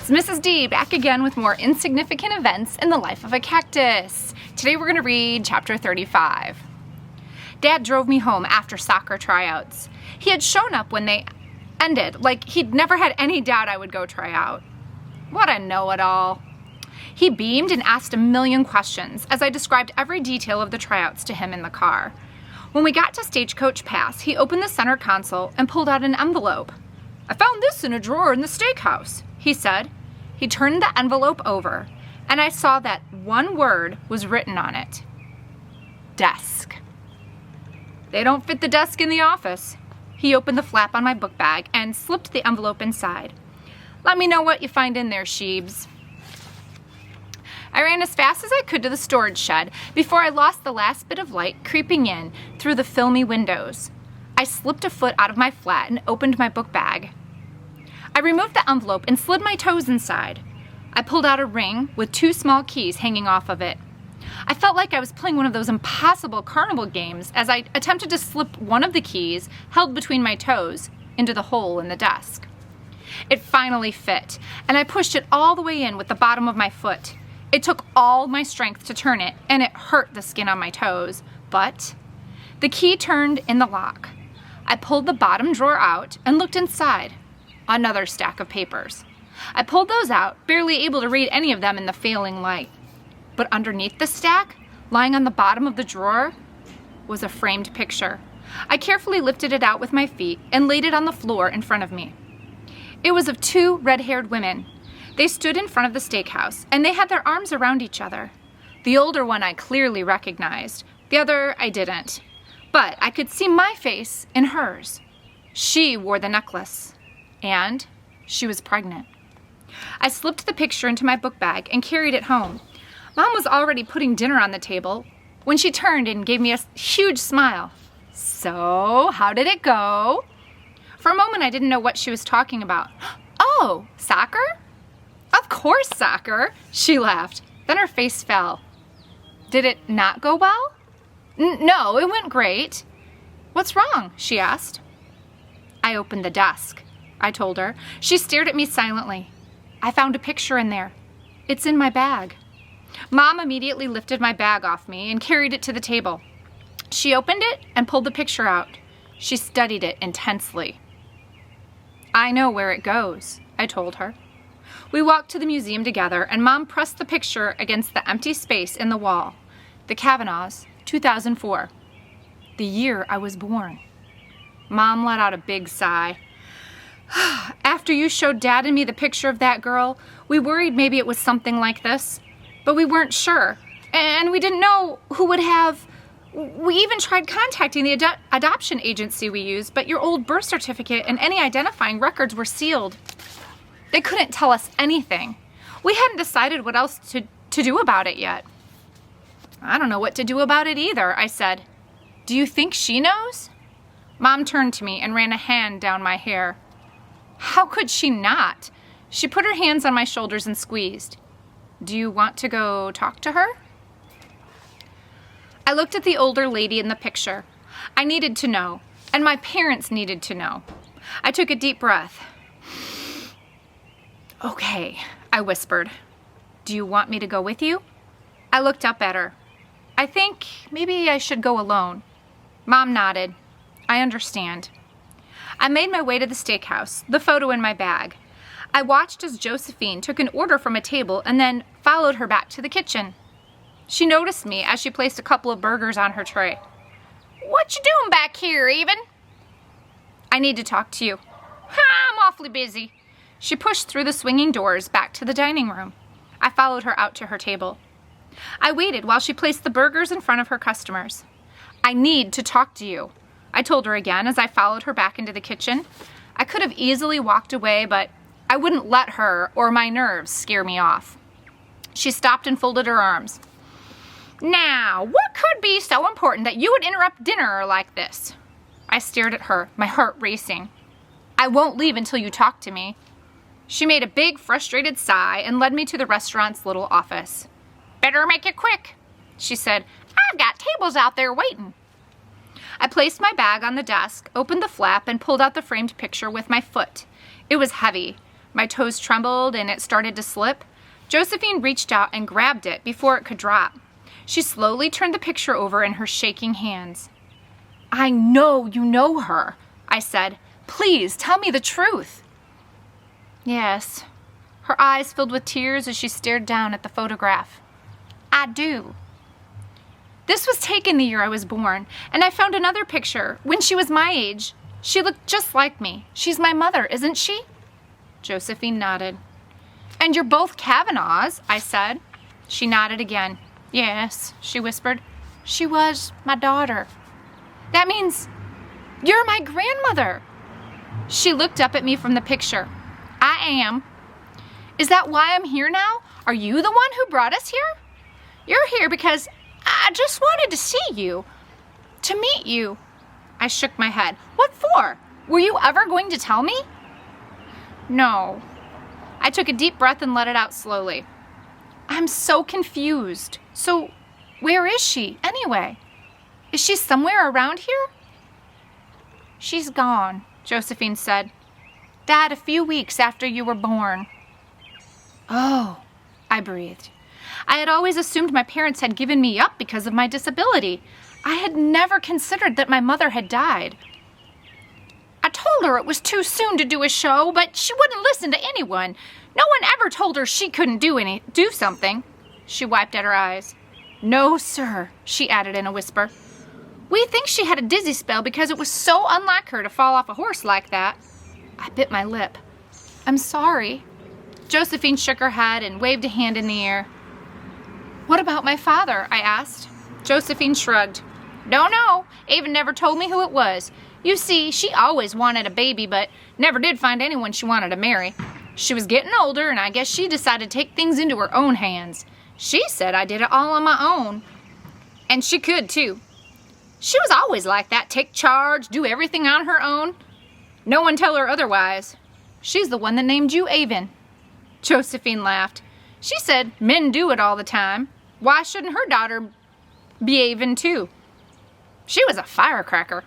It's Mrs. D back again with more insignificant events in the life of a cactus. Today we're going to read chapter 35. Dad drove me home after soccer tryouts. He had shown up when they ended, like he'd never had any doubt I would go try out. What a know-it-all. He beamed and asked a million questions as I described every detail of the tryouts to him in the car. When we got to Stagecoach Pass, he opened the center console and pulled out an envelope. "I found this in a drawer in the steakhouse," he said. He turned the envelope over, and I saw that one word was written on it. Desk. They don't fit the desk in the office. He opened the flap on my book bag and slipped the envelope inside. "Let me know what you find in there, Sheebs." I ran as fast as I could to the storage shed before I lost the last bit of light creeping in through the filmy windows. I slipped a foot out of my flat and opened my book bag. I removed the envelope and slid my toes inside. I pulled out a ring with 2 small keys hanging off of it. I felt like I was playing one of those impossible carnival games as I attempted to slip one of the keys, held between my toes, into the hole in the desk. It finally fit, and I pushed it all the way in with the bottom of my foot. It took all my strength to turn it, and it hurt the skin on my toes, but the key turned in the lock. I pulled the bottom drawer out and looked inside. Another stack of papers. I pulled those out, barely able to read any of them in the failing light. But underneath the stack, lying on the bottom of the drawer, was a framed picture. I carefully lifted it out with my feet and laid it on the floor in front of me. It was of 2 red-haired women. They stood in front of the steakhouse, and they had their arms around each other. The older one I clearly recognized. The other I didn't. But I could see my face in hers. She wore the necklace. And she was pregnant. I slipped the picture into my book bag and carried it home. Mom was already putting dinner on the table when she turned and gave me a huge smile. "So, how did it go?" For a moment, I didn't know what she was talking about. "Oh, soccer?" "Of course, soccer," she laughed. Then her face fell. "Did it not go well?" No, it went great." "What's wrong?" she asked. "I opened the desk," I told her. She stared at me silently. "I found a picture in there. It's in my bag." Mom immediately lifted my bag off me and carried it to the table. She opened it and pulled the picture out. She studied it intensely. "I know where it goes," I told her. We walked to the museum together, and Mom pressed the picture against the empty space in the wall. The Kavanaughs, 2004. The year I was born. Mom let out a big sigh. "After you showed Dad and me the picture of that girl, we worried maybe it was something like this. But we weren't sure. And we didn't know who would have... We even tried contacting the adoption agency we used, but your old birth certificate and any identifying records were sealed. They couldn't tell us anything. We hadn't decided what else to do about it yet." "I don't know what to do about it either," I said. "Do you think she knows?" Mom turned to me and ran a hand down my hair. How could she not? She put her hands on my shoulders and squeezed. "Do you want to go talk to her?" I looked at the older lady in the picture. I needed to know, and my parents needed to know. I took a deep breath. "Okay," I whispered. "Do you want me to go with you?" I looked up at her. "I think maybe I should go alone." Mom nodded. "I understand." I made my way to the steakhouse, the photo in my bag. I watched as Josephine took an order from a table and then followed her back to the kitchen. She noticed me as she placed a couple of burgers on her tray. "What you doing back here, Even?" "I need to talk to you." "I'm awfully busy." She pushed through the swinging doors back to the dining room. I followed her out to her table. I waited while she placed the burgers in front of her customers. "I need to talk to you," I told her again as I followed her back into the kitchen. I could have easily walked away, but I wouldn't let her or my nerves scare me off. She stopped and folded her arms. "Now, what could be so important that you would interrupt dinner like this?" I stared at her, my heart racing. "I won't leave until you talk to me." She made a big, frustrated sigh and led me to the restaurant's little office. "Better make it quick," she said. "I've got tables out there waiting." I placed my bag on the desk, opened the flap, and pulled out the framed picture with my foot. It was heavy. My toes trembled and it started to slip. Josephine reached out and grabbed it before it could drop. She slowly turned the picture over in her shaking hands. "I know you know her," I said. "Please tell me the truth." "Yes." Her eyes filled with tears as she stared down at the photograph. "I do." This was taken the year I was born, and I found another picture when she was my age. She looked just like me. She's my mother, isn't she? Josephine nodded. "And you're both Kavanaughs," I said. She nodded again. "Yes," she whispered. "She was my daughter." "That means you're my grandmother." She looked up at me from the picture. "I am." "Is that why I'm here now? Are you the one who brought us here?" "You're here because I just wanted to see you, to meet you." I shook my head. "What for? Were you ever going to tell me?" "No." I took a deep breath and let it out slowly. "I'm so confused. So, where is she, anyway? Is she somewhere around here?" "She's gone," Josephine said. "Died a few weeks after you were born." "Oh," I breathed. I had always assumed my parents had given me up because of my disability. I had never considered that my mother had died. "I told her it was too soon to do a show, but she wouldn't listen to anyone. No one ever told her she couldn't do something." She wiped at her eyes. "No, sir," she added in a whisper. "We think she had a dizzy spell because it was so unlike her to fall off a horse like that." I bit my lip. "I'm sorry." Josephine shook her head and waved a hand in the air. "What about my father?" I asked. Josephine shrugged. "Don't know. Ava never told me who it was. You see, she always wanted a baby, but never did find anyone she wanted to marry. She was getting older, and I guess she decided to take things into her own hands. She said I did it all on my own. And she could, too. She was always like that, take charge, do everything on her own. No one tell her otherwise. She's the one that named you Avon." Josephine laughed. She said men do it all the time. Why shouldn't her daughter be Avon, too? She was a firecracker.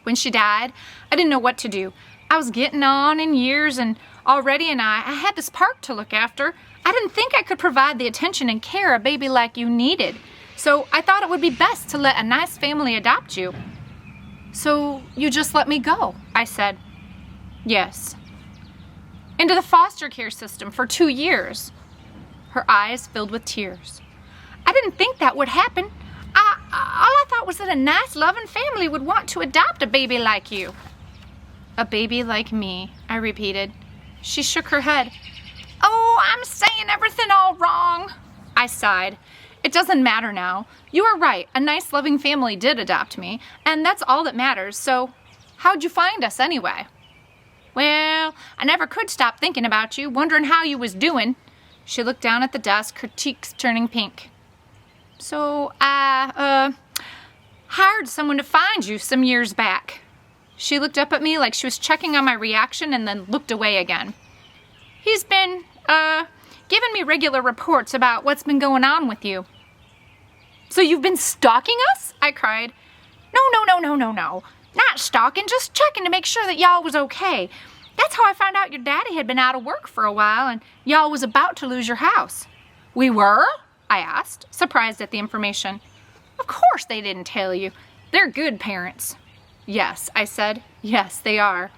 When she died, I didn't know what to do. I was getting on in years, and already I had this park to look after. I didn't think I could provide the attention and care a baby like you needed. So I thought it would be best to let a nice family adopt you. "So you just let me go?" I said. "Yes." "Into the foster care system for 2 years." Her eyes filled with tears. "I didn't think that would happen. All I thought was that a nice, loving family would want to adopt a baby like you." "A baby like me," I repeated. She shook her head. "Oh, I'm saying everything all wrong." I sighed. "It doesn't matter now. You were right. A nice, loving family did adopt me, and that's all that matters. So, how'd you find us anyway?" "Well, I never could stop thinking about you, wondering how you was doing." She looked down at the desk, her cheeks turning pink. "So I hired someone to find you some years back." She looked up at me like she was checking on my reaction and then looked away again. "He's been, giving me regular reports about what's been going on with you." "So you've been stalking us?" I cried. No. Not stalking, just checking to make sure that y'all was okay. That's how I found out your daddy had been out of work for a while and y'all was about to lose your house." "We were?" I asked, surprised at the information. "Of course they didn't tell you. They're good parents." "Yes," I said. "Yes, they are."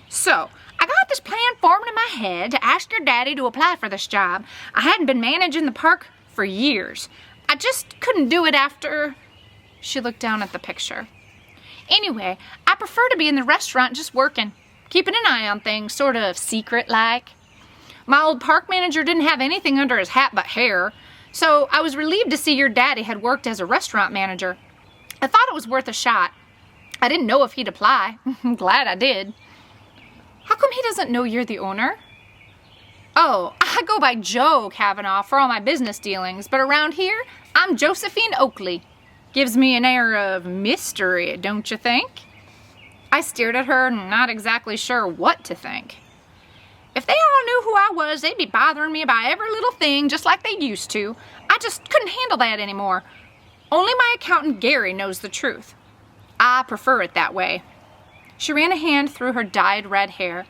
"So, I got this plan forming in my head to ask your daddy to apply for this job. I hadn't been managing the park for years. I just couldn't do it after..." She looked down at the picture. "Anyway, I prefer to be in the restaurant just working, keeping an eye on things, sort of secret-like. My old park manager didn't have anything under his hat but hair, so I was relieved to see your daddy had worked as a restaurant manager. I thought it was worth a shot. I didn't know if he'd apply. I'm glad I did." "How come he doesn't know you're the owner?" "Oh, I go by Joe Kavanaugh for all my business dealings, but around here, I'm Josephine Oakley. Gives me an air of mystery, don't you think?" I stared at her, not exactly sure what to think. "If they all knew who I was, they'd be bothering me about every little thing just like they used to. I just couldn't handle that anymore. Only my accountant Gary knows the truth. I prefer it that way." She ran a hand through her dyed red hair.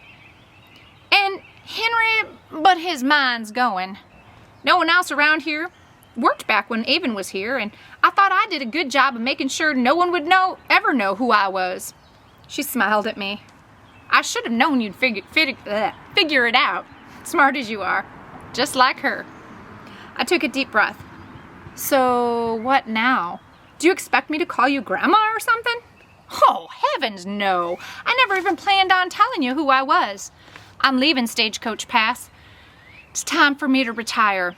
"And Henry, but his mind's going. No one else around here worked back when Avon was here, and I thought I did a good job of making sure no one would ever know who I was. She smiled at me. I should have known you'd figure it out. Smart as you are. Just like her. I took a deep breath. So, what now? Do you expect me to call you Grandma or something? Oh, heavens no. I never even planned on telling you who I was. I'm leaving Stagecoach Pass. It's time for me to retire.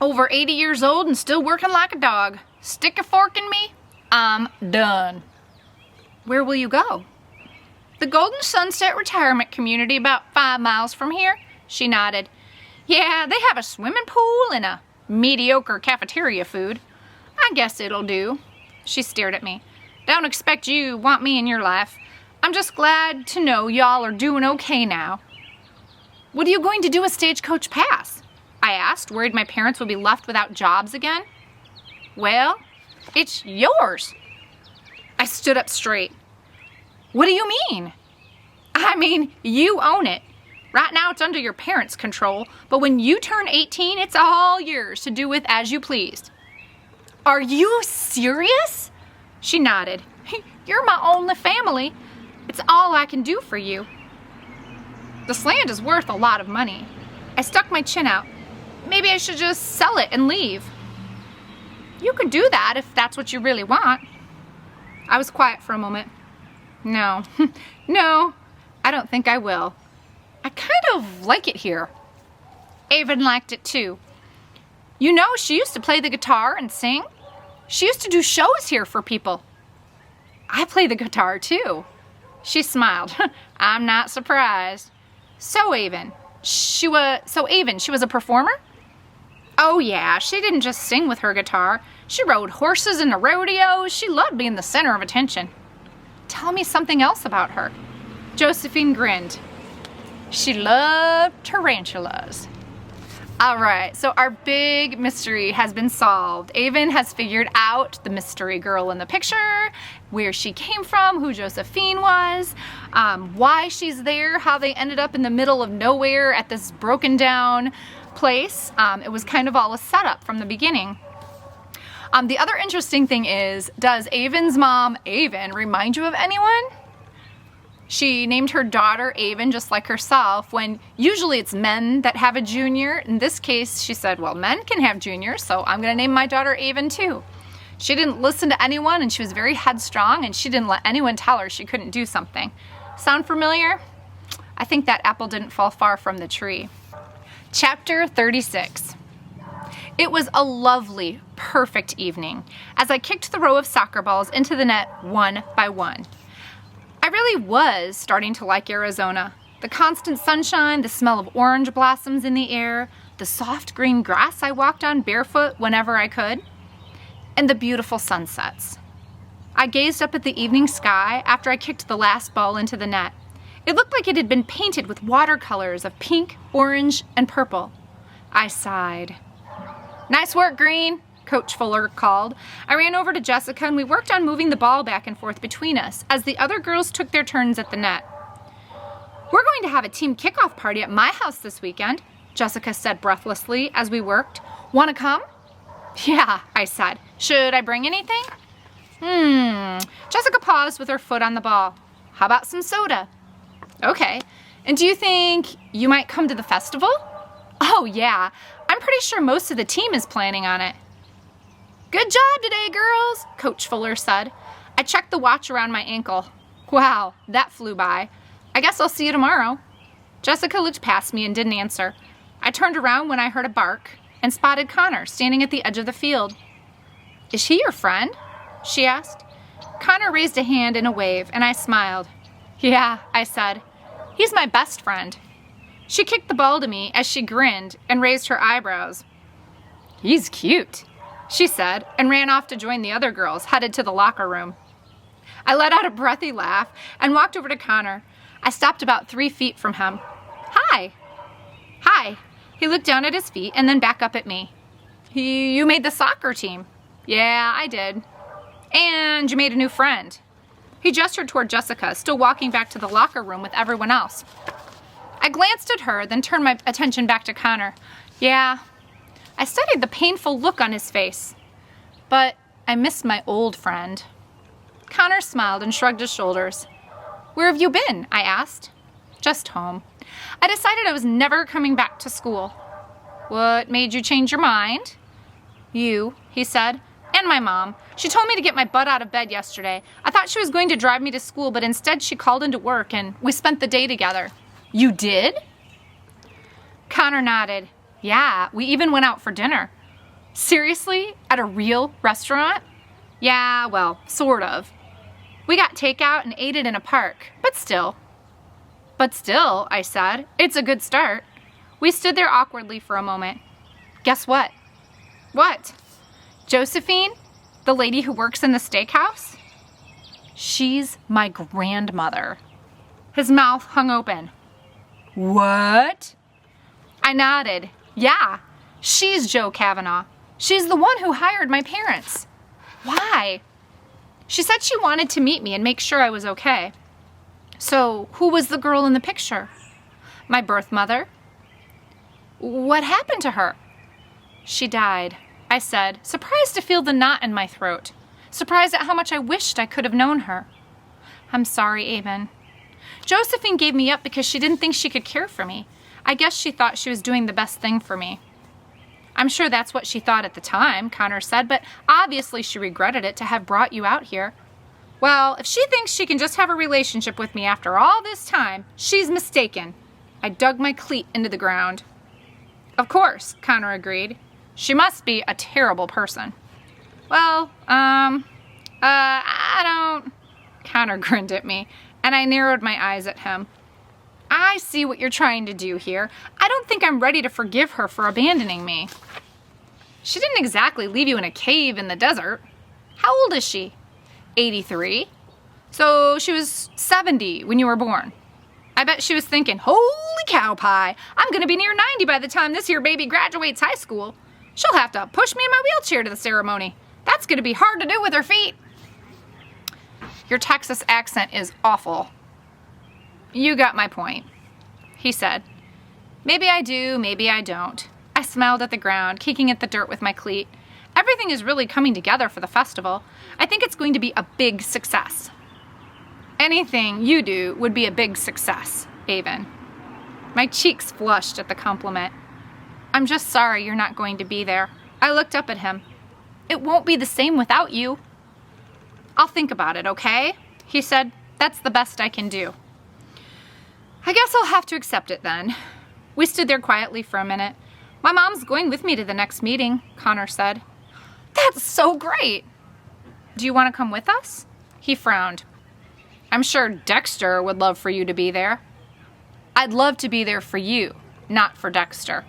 Over 80 years old and still working like a dog. Stick a fork in me, I'm done. Where will you go? The Golden Sunset Retirement Community about 5 miles from here. She nodded. Yeah, they have a swimming pool and a mediocre cafeteria food. I guess it'll do. She stared at me. Don't expect you want me in your life. I'm just glad to know y'all are doing okay now. What are you going to do with Stagecoach Pass? I asked, worried my parents would be left without jobs again. Well, it's yours. I stood up straight. What do you mean? I mean, you own it. Right now it's under your parents' control, but when you turn 18, it's all yours to do with as you please. Are you serious? She nodded. You're my only family. It's all I can do for you. This land is worth a lot of money. I stuck my chin out. Maybe I should just sell it and leave. You could do that if that's what you really want. I was quiet for a moment. No, no, I don't think I will. I kind of like it here. Avon liked it too. You know, she used to play the guitar and sing. She used to do shows here for people. I play the guitar too. She smiled. I'm not surprised. So Avon, she was a performer? Oh yeah, she didn't just sing with her guitar. She rode horses in the rodeos. She loved being the center of attention. Tell me something else about her. Josephine grinned. She loved tarantulas. All right, so our big mystery has been solved. Avon has figured out the mystery girl in the picture, where she came from, who Josephine was, why she's there, how they ended up in the middle of nowhere at this broken down place. It was kind of all a setup from the beginning. The other interesting thing is, does Avon's mom, Avon, remind you of anyone? She named her daughter Avon just like herself, when usually it's men that have a junior. In this case, she said, well, men can have juniors, so I'm going to name my daughter Avon too. She didn't listen to anyone, and she was very headstrong, and she didn't let anyone tell her she couldn't do something. Sound familiar? I think that apple didn't fall far from the tree. Chapter 36. It was a lovely, perfect evening as I kicked the row of soccer balls into the net one by one. I really was starting to like Arizona. The constant sunshine, the smell of orange blossoms in the air, the soft green grass I walked on barefoot whenever I could, and the beautiful sunsets. I gazed up at the evening sky after I kicked the last ball into the net. It looked like it had been painted with watercolors of pink, orange, and purple. I sighed. Nice work, Green, Coach Fuller called. I ran over to Jessica and we worked on moving the ball back and forth between us as the other girls took their turns at the net. We're going to have a team kickoff party at my house this weekend, Jessica said breathlessly as we worked. Want to come? Yeah, I said. Should I bring anything? Jessica paused with her foot on the ball. How about some soda? Okay. And do you think you might come to the festival? Oh yeah, I'm pretty sure most of the team is planning on it. Good job today, girls, Coach Fuller said. I checked the watch around my ankle. Wow, that flew by. I guess I'll see you tomorrow. Jessica looked past me and didn't answer. I turned around when I heard a bark and spotted Connor standing at the edge of the field. Is he your friend? She asked. Connor raised a hand in a wave, and I smiled. Yeah, I said. He's my best friend. She kicked the ball to me as she grinned and raised her eyebrows. He's cute, she said, and ran off to join the other girls, headed to the locker room. I let out a breathy laugh and walked over to Connor. I stopped about 3 feet from him. Hi. Hi. He looked down at his feet and then back up at me. You made the soccer team. Yeah, I did. And you made a new friend. He gestured toward Jessica, still walking back to the locker room with everyone else. I glanced at her, then turned my attention back to Connor. Yeah, I studied the painful look on his face, but I missed my old friend. Connor smiled and shrugged his shoulders. Where have you been? I asked. Just home. I decided I was never coming back to school. What made you change your mind? You, he said, and my mom. She told me to get my butt out of bed yesterday. I thought she was going to drive me to school, but instead she called into work and we spent the day together. You did? Connor nodded. Yeah, we even went out for dinner. Seriously? At a real restaurant? Yeah, well, sort of. We got takeout and ate it in a park, but still. But still, I said, it's a good start. We stood there awkwardly for a moment. Guess what? What? Josephine, the lady who works in the steakhouse? She's my grandmother. His mouth hung open. What? I nodded. Yeah, she's Joe Kavanaugh. She's the one who hired my parents. Why? She said she wanted to meet me and make sure I was okay. So, who was the girl in the picture? My birth mother. What happened to her? She died, I said, surprised to feel the knot in my throat. Surprised at how much I wished I could have known her. I'm sorry, Aben. Josephine gave me up because she didn't think she could care for me. I guess she thought she was doing the best thing for me. I'm sure that's what she thought at the time, Connor said, but obviously she regretted it to have brought you out here. Well, if she thinks she can just have a relationship with me after all this time, she's mistaken. I dug my cleat into the ground. Of course, Connor agreed. She must be a terrible person. Well, I don't... Connor grinned at me, and I narrowed my eyes at him. I see what you're trying to do here. I don't think I'm ready to forgive her for abandoning me. She didn't exactly leave you in a cave in the desert. How old is she? 83. So she was 70 when you were born. I bet she was thinking, holy cow pie, I'm going to be near 90 by the time this here baby graduates high school. She'll have to push me in my wheelchair to the ceremony. That's going to be hard to do with her feet. Your Texas accent is awful. You got my point, he said. Maybe I do, maybe I don't. I smiled at the ground, kicking at the dirt with my cleat. Everything is really coming together for the festival. I think it's going to be a big success. Anything you do would be a big success, Aben. My cheeks flushed at the compliment. I'm just sorry you're not going to be there. I looked up at him. It won't be the same without you. I'll think about it, okay? He said. That's the best I can do. I guess I'll have to accept it then. We stood there quietly for a minute. My mom's going with me to the next meeting, Connor said. That's so great. Do you want to come with us? He frowned. I'm sure Dexter would love for you to be there. I'd love to be there for you, not for Dexter.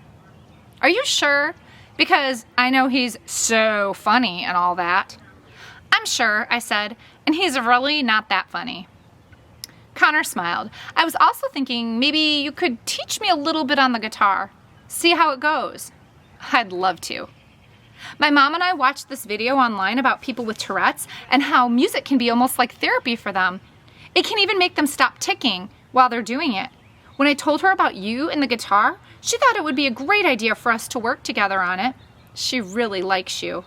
Are you sure? Because I know he's so funny and all that. I'm sure, I said, and he's really not that funny. Connor smiled. I was also thinking maybe you could teach me a little bit on the guitar. See how it goes. I'd love to. My mom and I watched this video online about people with Tourette's and how music can be almost like therapy for them. It can even make them stop ticking while they're doing it. When I told her about you and the guitar, she thought it would be a great idea for us to work together on it. She really likes you.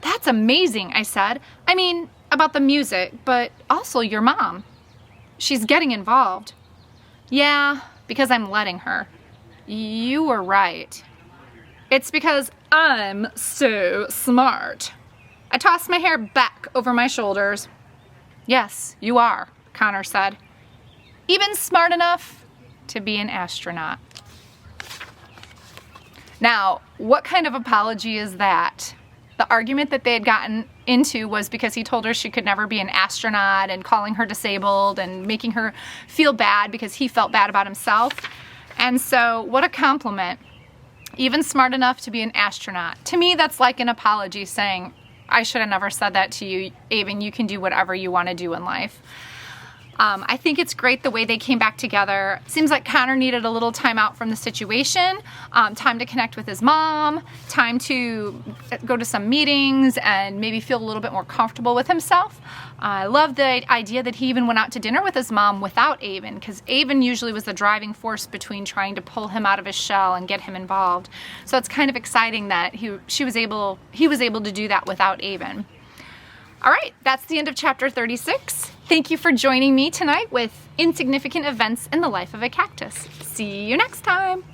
That's amazing, I said. I mean, about the music, but also your mom. She's getting involved. Yeah, because I'm letting her. You were right. It's because I'm so smart. I tossed my hair back over my shoulders. Yes, you are, Connor said. Even smart enough to be an astronaut. Now, what kind of apology is that? The argument that they had gotten into was because he told her she could never be an astronaut and calling her disabled and making her feel bad because he felt bad about himself. And so, what a compliment. Even smart enough to be an astronaut. To me, that's like an apology saying, I should have never said that to you, Aben. You can do whatever you want to do in life. I think it's great the way they came back together. Seems like Connor needed a little time out from the situation, time to connect with his mom, time to go to some meetings and maybe feel a little bit more comfortable with himself. I love the idea that he even went out to dinner with his mom without Avon, because Avon usually was the driving force between trying to pull him out of his shell and get him involved. So it's kind of exciting that he was able to do that without Avon. All right, that's the end of chapter 36. Thank you for joining me tonight with Insignificant Events in the Life of a Cactus. See you next time.